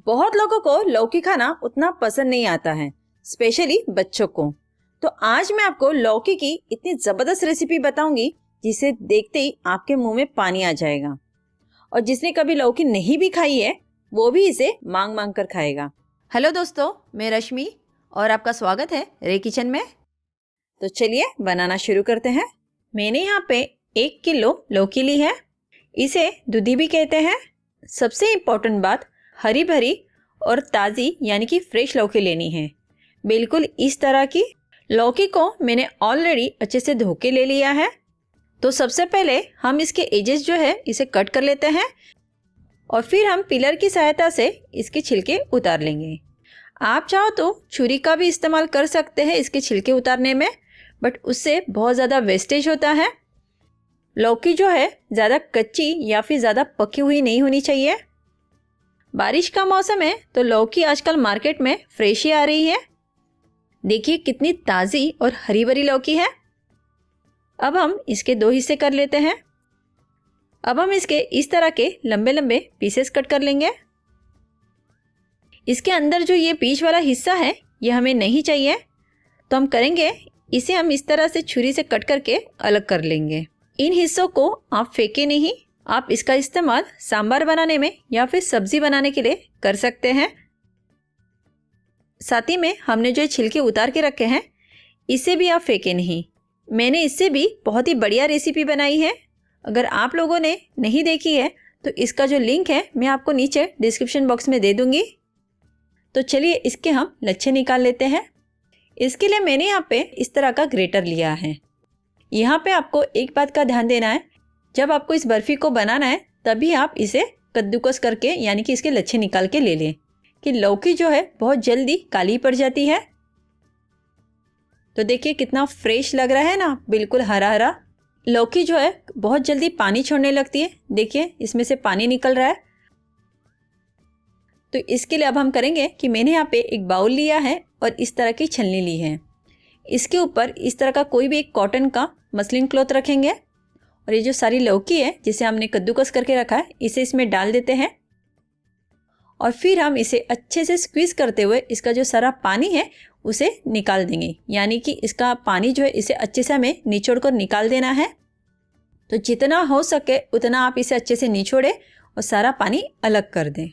बहुत लोगों को लौकी खाना उतना पसंद नहीं आता है, स्पेशली बच्चों को। तो आज मैं आपको लौकी की इतनी ज़बरदस्त रेसिपी बताऊंगी जिसे देखते ही आपके मुंह में पानी आ जाएगा। और जिसने कभी लौकी नहीं भी खाई है वो भी इसे मांग मांग कर खाएगा। हेलो दोस्तों, मैं रश्मि और आपका स्वागत है रे किचन में। तो चलिए बनाना शुरू करते हैं। मैंने यहाँ पे 1 किलो लौकी ली है। इसे दूधी भी कहते हैं। सबसे इम्पोर्टेंट बात, हरी भरी और ताज़ी यानी कि फ्रेश लौकी लेनी है। बिल्कुल इस तरह की लौकी को मैंने ऑलरेडी अच्छे से धो के ले लिया है। तो सबसे पहले हम इसके एजेस जो है इसे कट कर लेते हैं और फिर हम पिलर की सहायता से इसके छिलके उतार लेंगे। आप चाहो तो छुरी का भी इस्तेमाल कर सकते हैं इसके छिलके उतारने में, बट उससे बहुत ज़्यादा वेस्टेज होता है। लौकी जो है ज़्यादा कच्ची या फिर ज़्यादा पकी हुई नहीं होनी चाहिए। बारिश का मौसम है तो लौकी आजकल मार्केट में फ्रेश ही आ रही है। देखिए कितनी ताज़ी और हरी भरी लौकी है। अब हम इसके 2 हिस्से कर लेते हैं। अब हम इसके इस तरह के लंबे लंबे पीसेस कट कर लेंगे। इसके अंदर जो ये बीच वाला हिस्सा है ये हमें नहीं चाहिए, तो हम करेंगे इसे हम इस तरह से छुरी से कट करके अलग कर लेंगे। इन हिस्सों को आप फेंके नहीं, आप इसका इस्तेमाल सांभर बनाने में या फिर सब्जी बनाने के लिए कर सकते हैं। साथ ही में हमने जो छिलके उतार के रखे हैं इसे भी आप फेंके नहीं। मैंने इससे भी बहुत ही बढ़िया रेसिपी बनाई है। अगर आप लोगों ने नहीं देखी है तो इसका जो लिंक है मैं आपको नीचे डिस्क्रिप्शन बॉक्स में दे दूंगी। तो चलिए इसके हम लच्छे निकाल लेते हैं। इसके लिए मैंने यहाँ पे इस तरह का ग्रेटर लिया है। यहाँ पे आपको एक बात का ध्यान देना है, जब आपको इस बर्फ़ी को बनाना है तभी आप इसे कद्दूकस करके यानी कि इसके लच्छे निकाल के ले लें, कि लौकी जो है बहुत जल्दी काली पड़ जाती है। तो देखिए कितना फ्रेश लग रहा है ना, बिल्कुल हरा हरा। लौकी जो है बहुत जल्दी पानी छोड़ने लगती है। देखिए इसमें से पानी निकल रहा है। तो इसके लिए अब हम करेंगे कि मैंने यहाँ पे एक बाउल लिया है और इस तरह की छलनी ली है। इसके ऊपर इस तरह का कोई भी एक कॉटन का मसलिन क्लॉथ रखेंगे और ये जो सारी लौकी है जिसे हमने कद्दूकस करके रखा है इसे इसमें डाल देते हैं और फिर हम इसे अच्छे से स्क्वीज़ करते हुए इसका जो सारा पानी है उसे निकाल देंगे। यानी कि इसका पानी जो है इसे अच्छे से हमें निचोड़ कर निकाल देना है। तो जितना हो सके उतना आप इसे अच्छे से निचोड़ें और सारा पानी अलग कर दें।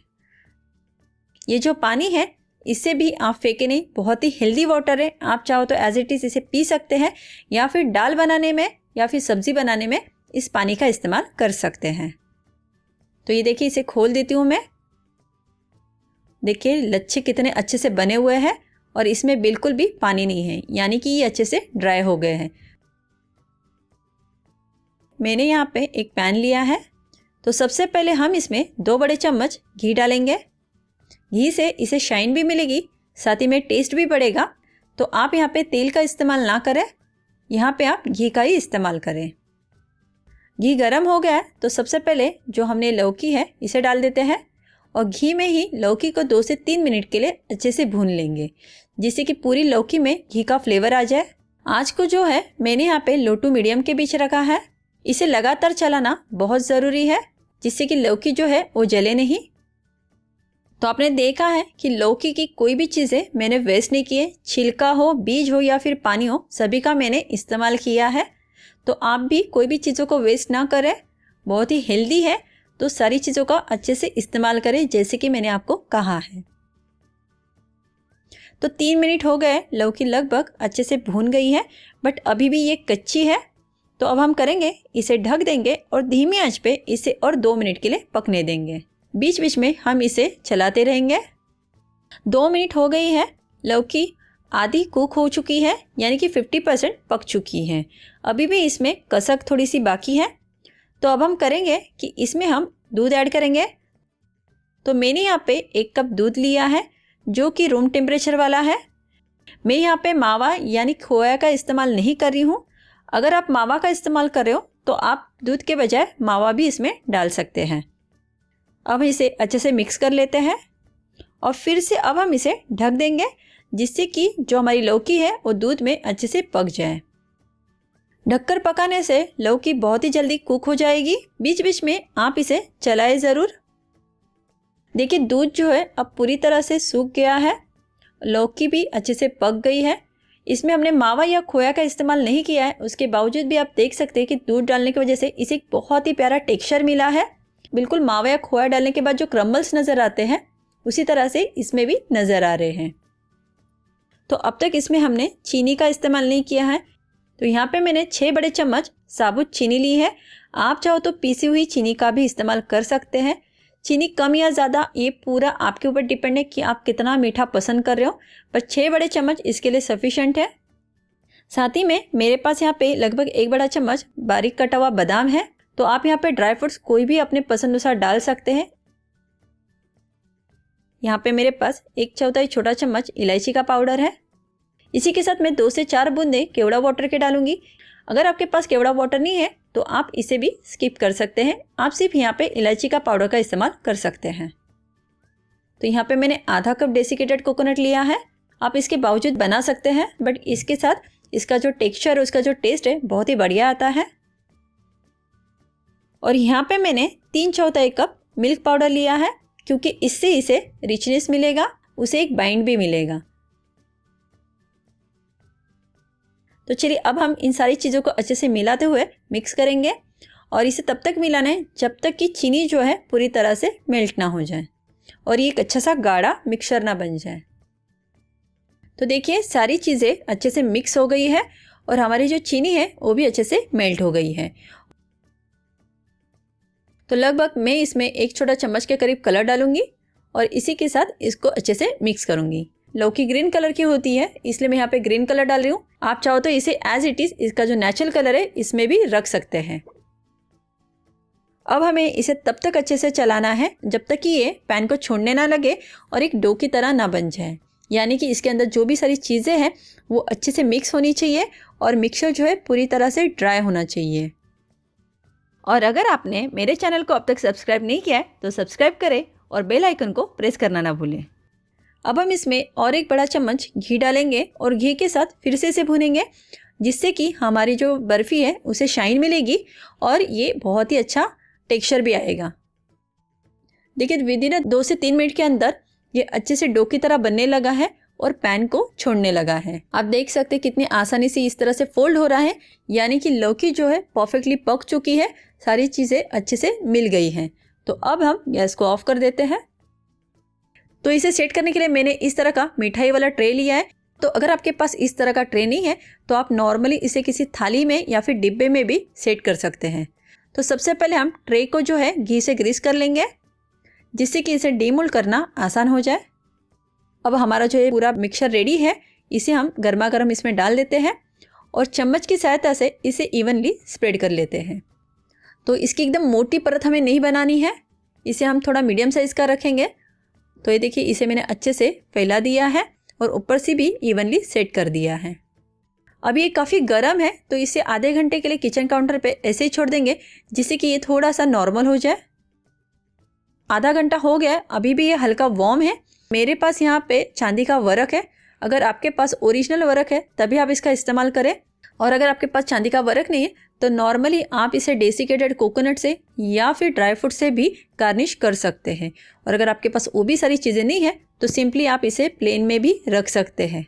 ये जो पानी है इससे भी आप फेंके नहीं, बहुत ही हेल्दी वाटर है। आप चाहो तो एज इट इज़ इसे पी सकते हैं या फिर दाल बनाने में या फिर सब्ज़ी बनाने में इस पानी का इस्तेमाल कर सकते हैं। तो ये देखिए इसे खोल देती हूँ मैं। देखिए लच्छे कितने अच्छे से बने हुए हैं और इसमें बिल्कुल भी पानी नहीं है, यानी कि ये अच्छे से ड्राई हो गए हैं। मैंने यहाँ पे एक पैन लिया है। तो सबसे पहले हम इसमें 2 बड़े चम्मच घी डालेंगे। घी से इसे शाइन भी मिलेगी, साथ ही में टेस्ट भी बढ़ेगा। तो आप यहाँ पे तेल का इस्तेमाल ना करें, यहाँ पे आप घी का ही इस्तेमाल करें। घी गरम हो गया है तो सबसे पहले जो हमने लौकी है इसे डाल देते हैं और घी में ही लौकी को 2 से 3 मिनट के लिए अच्छे से भून लेंगे, जिससे कि पूरी लौकी में घी का फ्लेवर आ जाए। आँच को जो है मैंने यहाँ पे लो टू मीडियम के बीच रखा है। इसे लगातार चलाना बहुत ज़रूरी है, जिससे कि लौकी जो है वो जले नहीं। तो आपने देखा है कि लौकी की कोई भी चीज़ें मैंने वेस्ट नहीं किए, छिलका हो, बीज हो या फिर पानी हो, सभी का मैंने इस्तेमाल किया है। तो आप भी कोई भी चीज़ों को वेस्ट ना करें, बहुत ही हेल्दी है। तो सारी चीज़ों का अच्छे से इस्तेमाल करें जैसे कि मैंने आपको कहा है। तो 3 मिनट हो गए, लौकी लगभग अच्छे से भून गई है, बट अभी भी ये कच्ची है। तो अब हम करेंगे इसे ढक देंगे और धीमी आंच पे इसे और 2 मिनट के लिए पकने देंगे। बीच बीच में हम इसे चलाते रहेंगे। 2 मिनट हो गई है, लौकी आधी कुक हो चुकी है, यानी कि 50% पक चुकी है। अभी भी इसमें कसक थोड़ी सी बाकी है। तो अब हम करेंगे कि इसमें हम दूध ऐड करेंगे। तो मैंने यहाँ पे 1 कप दूध लिया है जो कि रूम टेम्परेचर वाला है। मैं यहाँ पे मावा यानी खोया का इस्तेमाल नहीं कर रही हूँ। अगर आप मावा का इस्तेमाल कर रहे हो तो आप दूध के बजाय मावा भी इसमें डाल सकते हैं। अब इसे अच्छे से मिक्स कर लेते हैं और फिर से अब हम इसे ढक देंगे, जिससे कि जो हमारी लौकी है वो दूध में अच्छे से पक जाए। ढककर पकाने से लौकी बहुत ही जल्दी कुक हो जाएगी। बीच बीच में आप इसे चलाएं ज़रूर। देखिए दूध जो है अब पूरी तरह से सूख गया है, लौकी भी अच्छे से पक गई है। इसमें हमने मावा या खोया का इस्तेमाल नहीं किया है, उसके बावजूद भी आप देख सकते हैं कि दूध डालने की वजह से इसे एक बहुत ही प्यारा टेक्सचर मिला है। बिल्कुल मावा या खोया डालने के बाद जो क्रम्बल्स नज़र आते हैं उसी तरह से इसमें भी नज़र आ रहे हैं। तो अब तक इसमें हमने चीनी का इस्तेमाल नहीं किया है, तो यहाँ पे मैंने 6 बड़े चम्मच साबुत चीनी ली है। आप चाहो तो पीसी हुई चीनी का भी इस्तेमाल कर सकते हैं। चीनी कम या ज़्यादा ये पूरा आपके ऊपर डिपेंड है कि आप कितना मीठा पसंद कर रहे हो, पर 6 बड़े चम्मच इसके लिए सफिशेंट है। साथ ही में मेरे पास यहाँ पे लगभग 1 बड़ा चम्मच बारीक कटा हुआ बादाम है, तो आप यहाँ पे ड्राई फ्रूट्स कोई भी अपने पसंद अनुसार डाल सकते हैं। यहाँ पे मेरे पास 1/4 छोटा चम्मच इलायची का पाउडर है। इसी के साथ मैं 2 से 4 बूंदे केवड़ा वाटर के डालूंगी। अगर आपके पास केवड़ा वाटर नहीं है तो आप इसे भी स्किप कर सकते हैं, आप सिर्फ यहाँ पे इलायची का पाउडर का इस्तेमाल कर सकते हैं। तो यहाँ पे मैंने आधा कप डेसिकेटेड कोकोनट लिया है। आप इसके बावजूद बना सकते हैं, बट इसके साथ इसका जो टेक्सचर है, उसका जो टेस्ट है बहुत ही बढ़िया आता है। और यहाँ पे मैंने 3/4 कप मिल्क पाउडर लिया है, क्योंकि इससे इसे रिचनेस मिलेगा, उसे एक बाइंड भी मिलेगा। तो चलिए अब हम इन सारी चीज़ों को अच्छे से मिलाते हुए मिक्स करेंगे, और इसे तब तक मिलाना है जब तक कि चीनी जो है पूरी तरह से मेल्ट ना हो जाए और ये एक अच्छा सा गाढ़ा मिक्सचर ना बन जाए। तो देखिए सारी चीज़ें अच्छे से मिक्स हो गई है और हमारी जो चीनी है वो भी अच्छे से मेल्ट हो गई है। तो लगभग मैं इसमें 1 छोटा चम्मच के करीब कलर डालूंगी और इसी के साथ इसको अच्छे से मिक्स करूंगी। लौकी ग्रीन कलर की होती है, इसलिए मैं यहाँ पे ग्रीन कलर डाल रही हूँ। आप चाहो तो इसे एज इट इज़ इसका जो नेचुरल कलर है इसमें भी रख सकते हैं। अब हमें इसे तब तक अच्छे से चलाना है जब तक कि ये पैन को छोड़ने ना लगे और एक डो की तरह ना बन जाए, यानी कि इसके अंदर जो भी सारी चीज़ें हैं वो अच्छे से मिक्स होनी चाहिए और मिक्सचर जो है पूरी तरह से ड्राई होना चाहिए। और अगर आपने मेरे चैनल को अब तक सब्सक्राइब नहीं किया है तो सब्सक्राइब करें और बेल आइकन को प्रेस करना ना भूलें। अब हम इसमें और 1 बड़ा चम्मच घी डालेंगे और घी के साथ फिर से इसे भूनेंगे, जिससे कि हमारी जो बर्फ़ी है उसे शाइन मिलेगी और ये बहुत ही अच्छा टेक्सचर भी आएगा। देखिए विदिन 2 से 3 मिनट के अंदर ये अच्छे से डो की तरह बनने लगा है और पैन को छोड़ने लगा है। आप देख सकते हैं कितनी आसानी से इस तरह से फोल्ड हो रहा है, यानी कि लौकी जो है परफेक्टली पक चुकी है, सारी चीज़ें अच्छे से मिल गई हैं। तो अब हम गैस को ऑफ कर देते हैं। तो इसे सेट करने के लिए मैंने इस तरह का मिठाई वाला ट्रे लिया है। तो अगर आपके पास इस तरह का ट्रे नहीं है तो आप नॉर्मली इसे किसी थाली में या फिर डिब्बे में भी सेट कर सकते हैं। तो सबसे पहले हम ट्रे को जो है घी से ग्रीस कर लेंगे, जिससे कि इसे डीमोल्ड करना आसान हो जाए। अब हमारा जो ये पूरा मिक्सचर रेडी है, इसे हम गर्मा गर्म इसमें डाल देते हैं और चम्मच की सहायता से इसे इवनली स्प्रेड कर लेते हैं। तो इसकी एकदम मोटी परत हमें नहीं बनानी है, इसे हम थोड़ा मीडियम साइज़ का रखेंगे। तो ये देखिए इसे मैंने अच्छे से फैला दिया है और ऊपर से भी इवनली सेट कर दिया है। अब ये काफ़ी गर्म है, तो इसे आधे घंटे के लिए किचन काउंटर पे ऐसे ही छोड़ देंगे, जिससे कि ये थोड़ा सा नॉर्मल हो जाए। आधा घंटा हो गया है, अभी भी ये हल्का वार्म है। मेरे पास यहाँ पे चांदी का वर्क है, अगर आपके पास ओरिजिनल वर्क है तभी आप इसका इस्तेमाल करें, और अगर आपके पास चांदी का वर्क नहीं है तो नॉर्मली आप इसे डेसिकेटेड कोकोनट से या फिर ड्राई फ्रूट से भी गार्निश कर सकते हैं। और अगर आपके पास वो भी सारी चीज़ें नहीं है तो सिंपली आप इसे प्लेन में भी रख सकते हैं।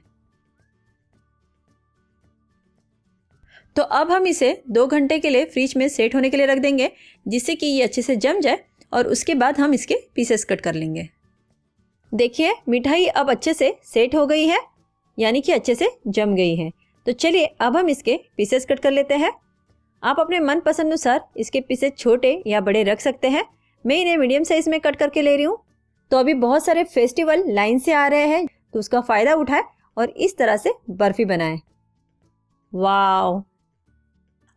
तो अब हम इसे 2 घंटे के लिए फ्रिज में सेट होने के लिए रख देंगे, जिससे कि ये अच्छे से जम जाए और उसके बाद हम इसके पीसेस कट कर लेंगे। देखिए मिठाई अब अच्छे से सेट हो गई है, यानी कि अच्छे से जम गई है। तो चलिए अब हम इसके पीसेस कट कर लेते हैं। आप अपने मनपसंद अनुसार इसके पीसेस छोटे या बड़े रख सकते हैं। मैं इन्हें मीडियम साइज में कट करके ले रही हूँ। तो अभी बहुत सारे फेस्टिवल लाइन से आ रहे हैं, तो उसका फ़ायदा उठाएं और इस तरह से बर्फ़ी बनाएं। वाह!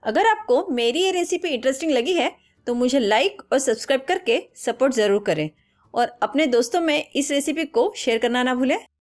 अगर आपको मेरी ये रेसिपी इंटरेस्टिंग लगी है तो मुझे लाइक और सब्सक्राइब करके सपोर्ट ज़रूर करें और अपने दोस्तों में इस रेसिपी को शेयर करना ना भूलें।